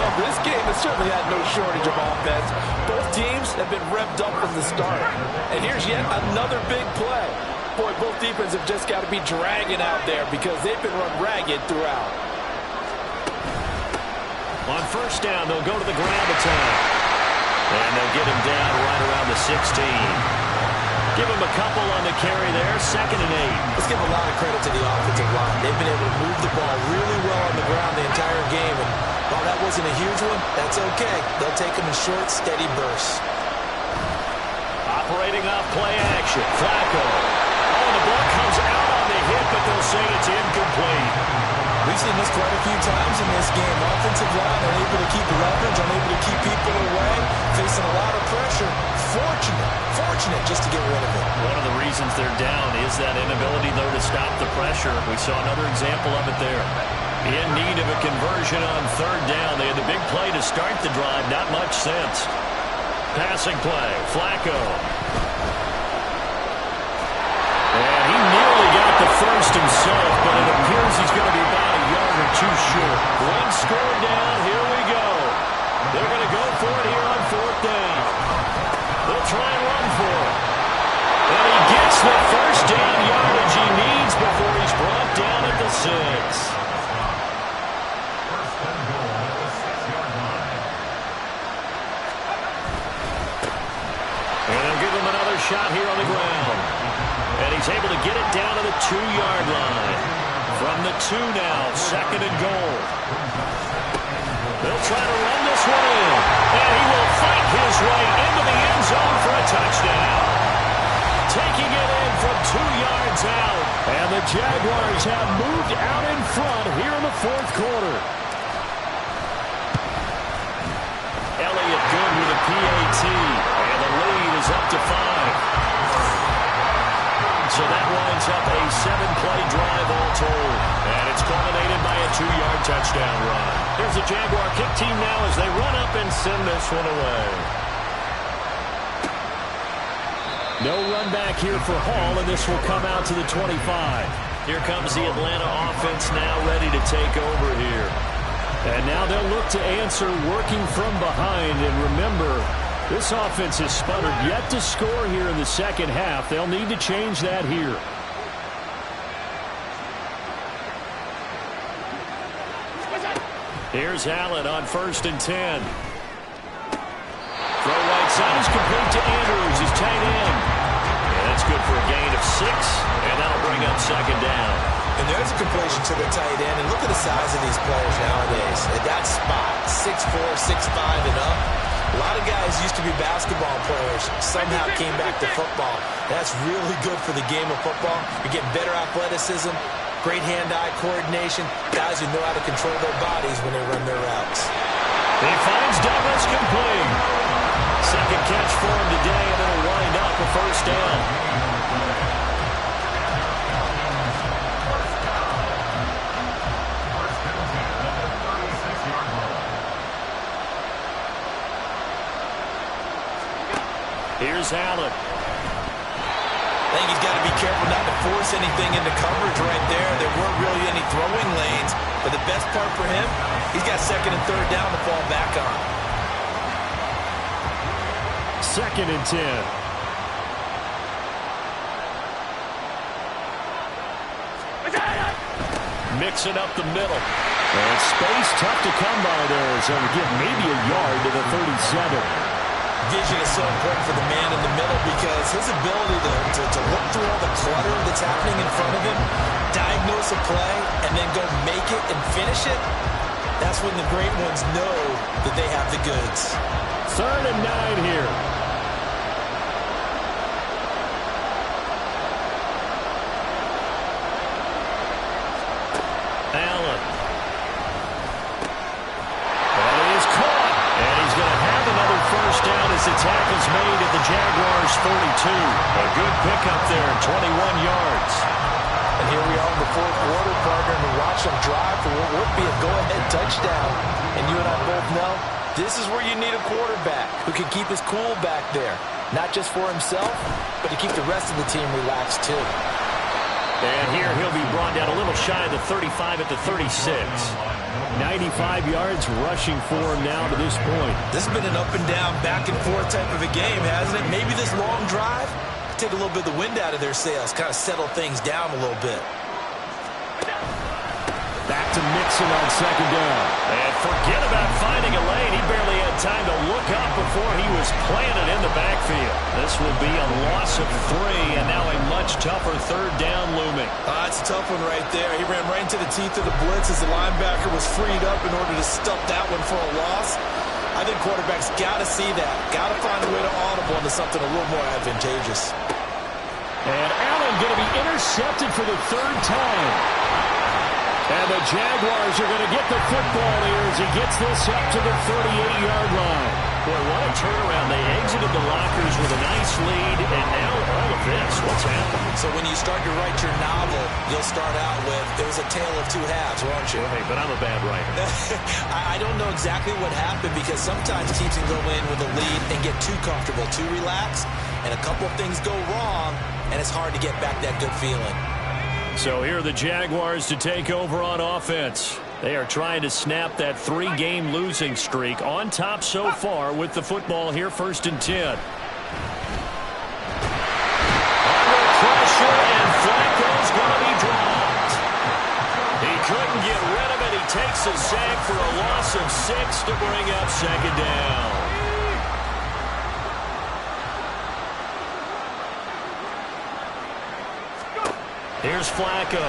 Well, this game has certainly had no shortage of offense. Both teams have been revved up from the start. And here's yet another big play. Boy, both defenses have just got to be dragging out there because they've been run ragged throughout. On first down, they'll go to the ground attack. And they'll get him down right around the 16. Give him a couple on the carry there, 2nd and 8. Let's give a lot of credit to the offensive line. They've been able to move the ball really well on the ground the entire game. And while that wasn't a huge one, that's okay. They'll take them in short, steady bursts. Operating off play action, Flacco. Oh, the ball comes out on the hit, but they'll say it's incomplete. We've seen this quite a few times in this game. Offensive line unable to keep leverage, unable to keep people away, facing a lot of pressure. Fortunate unfortunate just to get rid of it. One of the reasons they're down is that inability, though, to stop the pressure. We saw another example of it there. In need of a conversion on third down. They had the big play to start the drive. Not much sense. Passing play. Flacco. And he nearly got the first himself, but it appears he's going to be about a yard or two short. One score down. Here we go. They're going to go for it here on fourth down. They'll try and run for it. And he gets the first down yardage he needs before he's brought down at the 6. And they'll give him another shot here on the ground. And he's able to get it down to the 2-yard line. From the 2 now, second and goal. They'll try to run this one in. And he will fight his way into the end zone for a touchdown. Taking it in from 2 yards out. And the Jaguars have moved out in front here in the fourth quarter. Elliott good with a PAT. And the lead is up to 5. So that winds up a 7-play drive all told. And it's culminated by a 2-yard touchdown run. Here's the Jaguar kick team now as they run up and send this one away. No run back here for Hall, and this will come out to the 25. Here comes the Atlanta offense now ready to take over here. And now they'll look to answer working from behind. And remember, this offense has sputtered yet to score here in the second half. They'll need to change that here. Here's Allen on 1st and 10. Throw right side is complete to Andrews, his tight end. And that's good for a gain of 6, and that'll bring up second down. And there's a completion to the tight end. And look at the size of these players nowadays. At that spot, 6'4", 6'5", and up. A lot of guys used to be basketball players, somehow came back to football. That's really good for the game of football. You're getting better athleticism, great hand-eye coordination, guys who know how to control their bodies when they run their routes. He finds Douglas complete. Second catch for him today, and it'll wind up a first down. Here's Allen. I think he's got to be careful not to force anything into coverage right there. There weren't really any throwing lanes, but the best part for him, he's got second and third down to fall back on. Second and 10. Mixing up the middle. And space tough to come by there, so we get maybe a yard to the 37. Vision is so important for the man in the middle because his ability to look through all the clutter that's happening in front of him, diagnose a play, and then go make it and finish it, that's when the great ones know that they have the goods. 3rd and 9 here. Allen. That is caught. And he's going to have another first down as the tackle's made at the Jaguars' 42. A good pickup there, 21 yards. And here we are in the fourth quarter, partner, and we watch them drive for what would be a go-ahead touchdown. And you and I both know this is where you need a quarterback who can keep his cool back there. Not just for himself, but to keep the rest of the team relaxed too. And here he'll be brought down a little shy of the 35 at the 36. 95 yards rushing for him now to this point. This has been an up and down, back and forth type of a game, hasn't it? Maybe this long drive take a little bit of the wind out of their sails, kind of settle things down a little bit. Back to Mixon on second down. And forget about finding a lane. He barely had time to look up before he was planted in the backfield. This will be a loss of 3, and now a much tougher third down looming. That's a tough one right there. He ran right into the teeth of the blitz as the linebacker was freed up in order to stuff that one for a loss. I think quarterbacks got to see that. Got to find a way to audible into something a little more advantageous. And Allen going to be intercepted for the 3rd time. And the Jaguars are going to get the football here as he gets this up to the 38-yard line. Boy, what a turnaround. They exited the lockers with a nice lead, this? What's happening? So when you start to write your novel, you'll start out with, it was a tale of two halves, won't you? Hey, but I'm a bad writer. I don't know exactly what happened because sometimes teams can go in with a lead and get too comfortable, too relaxed, and a couple of things go wrong, and it's hard to get back that good feeling. So here are the Jaguars to take over on offense. They are trying to snap that 3-game losing streak, on top so far with the football here, 1st and 10. Under pressure, and Flacco's going to be dropped. He couldn't get rid of it. He takes a sack for a loss of 6 to bring up 2nd down. Here's Flacco.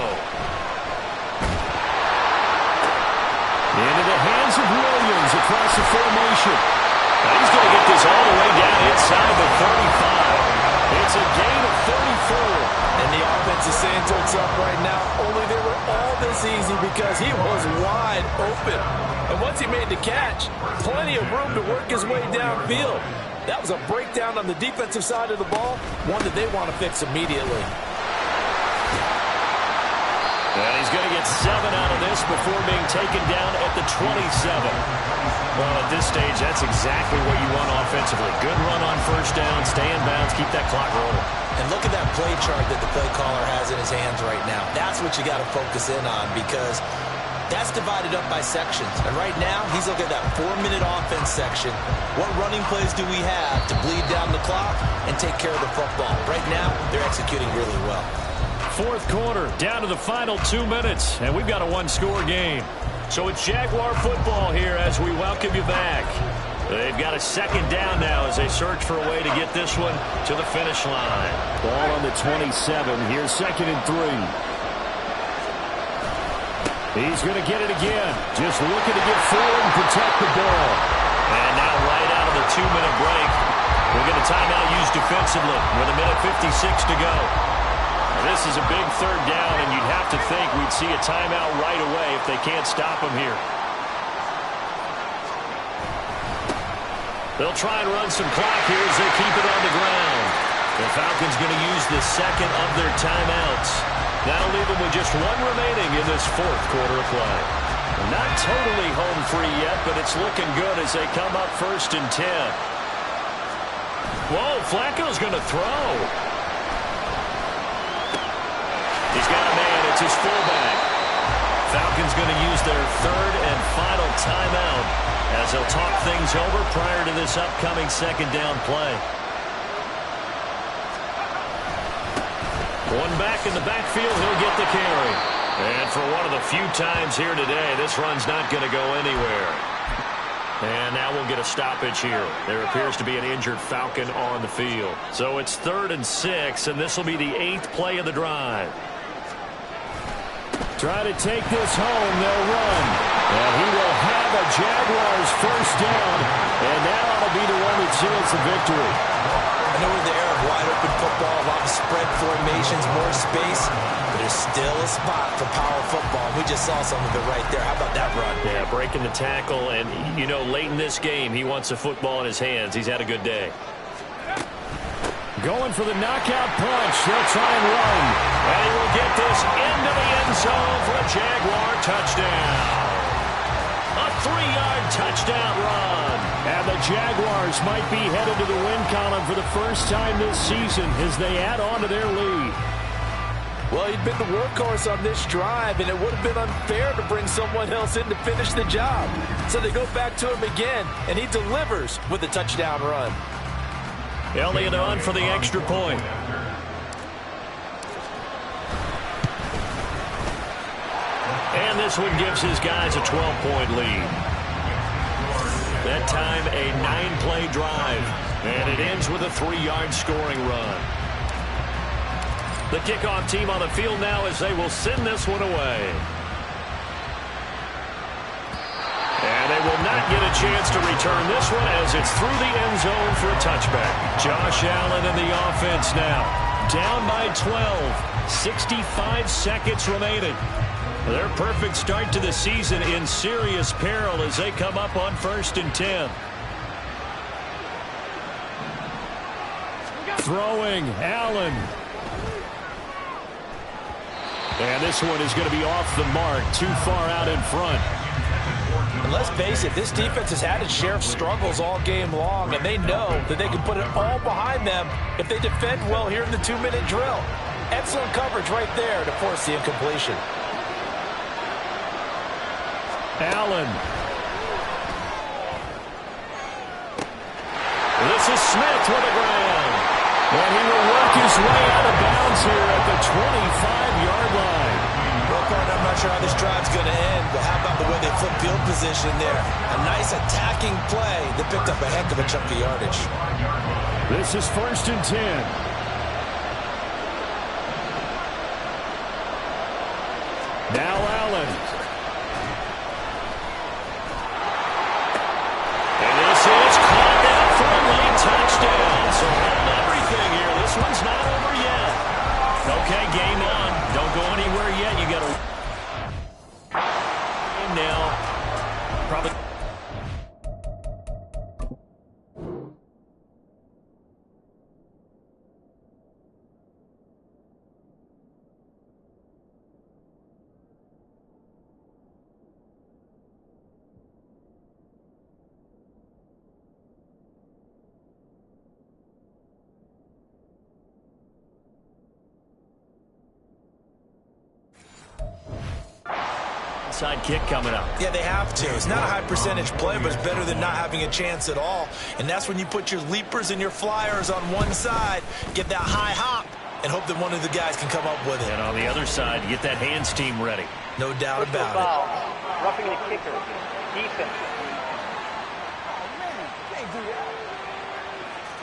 Into the hands of Williams across the formation. Now he's going to get this all the way down inside the 35. It's a gain of 34. And the offense is saying to itself right now, only they were all this easy because he was wide open. And once he made the catch, plenty of room to work his way downfield. That was a breakdown on the defensive side of the ball, one that they want to fix immediately. And he's going to get 7 out of this before being taken down at the 27. Well, at this stage, that's exactly what you want offensively. Good run on 1st down, stay in bounds, keep that clock rolling. And look at that play chart that the play caller has in his hands right now. That's what you got to focus in on because that's divided up by sections. And right now, he's looking at that 4-minute offense section. What running plays do we have to bleed down the clock and take care of the football? Right now, they're executing really well. 4th quarter, down to the final 2 minutes, and we've got a 1-score game. So it's Jaguar football here as we welcome you back. They've got a 2nd down now as they search for a way to get this one to the finish line. Ball on the 27. Here's 2nd and 3. He's going to get it again. Just looking to get forward and protect the ball. And now right out of the 2-minute break, we'll get a timeout used defensively with 1:56 to go. This is a big 3rd down, and you'd have to think we'd see a timeout right away if they can't stop him here. They'll try and run some clock here as they keep it on the ground. The Falcons going to use the 2nd of their timeouts. That'll leave them with just 1 remaining in this 4th quarter of play. Not totally home free yet, but it's looking good as they come up 1st and 10. Whoa, Flacco's going to throw. He's got a man. It's his fullback. Falcons going to use their 3rd and final timeout as they'll talk things over prior to this upcoming 2nd down play. One back in the backfield. He'll get the carry. And for one of the few times here today, this run's not going to go anywhere. And now we'll get a stoppage here. There appears to be an injured Falcon on the field. So it's 3rd and 6, and this will be the 8th play of the drive. Try to take this home. They'll run. And he will have a Jaguars 1st down. And that ought to be the one that seals the victory. I know we're in the era of wide-open football, a lot of spread formations, more space, but there's still a spot for power football. We just saw some of it right there. How about that run? Yeah, breaking the tackle, and, you know, late in this game, he wants the football in his hands. He's had a good day. Going for the knockout punch. They'll try and run. And he will get this into the end zone for a Jaguar touchdown. A 3-yard touchdown run. And the Jaguars might be headed to the win column for the first time this season as they add on to their lead. Well, he'd been the workhorse on this drive, and it would have been unfair to bring someone else in to finish the job. So they go back to him again, and he delivers with a touchdown run. Elliott on for the extra point. And this one gives his guys a 12-point lead. That time a 9-play drive. And it ends with a 3-yard scoring run. The kickoff team on the field now as they will send this one away. And they will not get a chance to return this one as it's through the end zone for a touchback. Josh Allen in the offense now. Down by 12. 65 seconds remaining. Their perfect start to the season in serious peril as they come up on 1st and 10. throwing. Allen. And this one is going to be off the mark, too far out in front. And let's face it, this defense has had its share of struggles all game long, and they know that they can put it all behind them if they defend well here in the 2-minute drill. Excellent coverage right there to force the incompletion. Allen. This is Smith with the ground. And he will work his way out of bounds here at the 25-yard line. Well, partner, I'm not sure how this drive's going to end, but how about the way they flip field position there? A nice attacking play that picked up a heck of a chunk of yardage. This is 1st and 10. Now Allen. And this is caught down for a late touchdown. So hold everything here. This one's not over yet. Okay, game on. Don't go anywhere yet. You got to now. Probably. Side kick coming up. Yeah, they have to. It's not a high percentage play, but it's better than not having a chance at all. And that's when you put your leapers and your flyers on one side, get that high hop, and hope that one of the guys can come up with it. And on the other side, get that hands team ready. No doubt about foul. it. Roughing the kicker. Defense.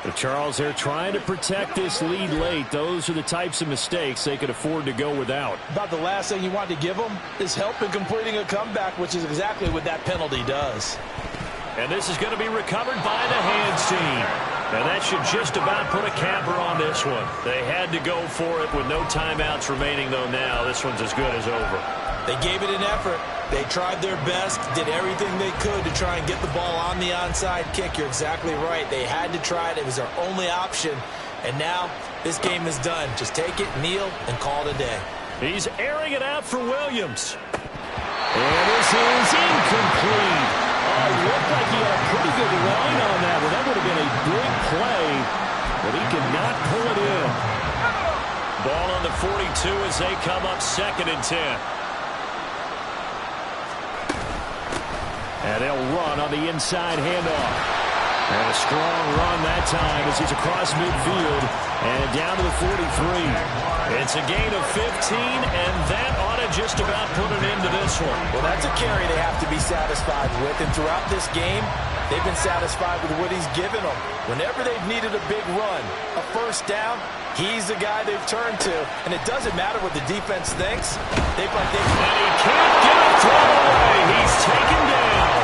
But Charles, they're trying to protect this lead late. Those are the types of mistakes they could afford to go without. About the last thing you want to give them is help in completing a comeback, which is exactly what that penalty does. And this is going to be recovered by the hands team. And that should just about put a capper on this one. They had to go for it with no timeouts remaining, though now this one's as good as over. They gave it an effort. They tried their best, did everything they could to try and get the ball on the onside kick. You're exactly right. They had to try it. It was their only option. And now this game is done. Just take it, kneel, and call it a day. He's airing it out for Williams. And this is incomplete. Oh, it looked like he had a pretty good line on that one. That would have been a big play, but he could not pull it in. Ball on the 42 as they come up 2nd and 10. And they'll run on the inside handoff. And a strong run that time as he's across midfield and down to the 43. It's a gain of 15, and that ought to just about put an end to this one. Well, that's a carry they have to be satisfied with. And throughout this game, they've been satisfied with what he's given them. Whenever they've needed a big run, a first down, he's the guy they've turned to. And it doesn't matter what the defense thinks. And he can't get a throw away. He's taken down.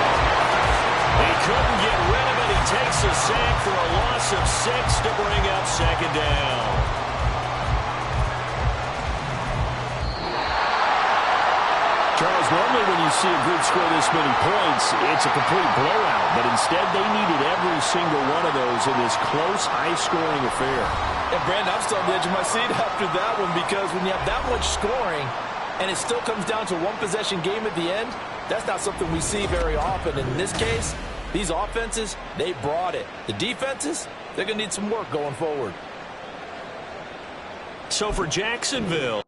He couldn't get rid of it. He takes a sack for a loss of 6 to bring up 2nd down. Charles, normally when you see a group score this many points, it's a complete blowout. But instead, they needed every single one of those in this close, high-scoring affair. And, Brandon, I'm still on the edge of my seat after that one because when you have that much scoring and it still comes down to a one-possession game at the end, that's not something we see very often. In this case, these offenses, they brought it. The defenses, they're going to need some work going forward. So for Jacksonville,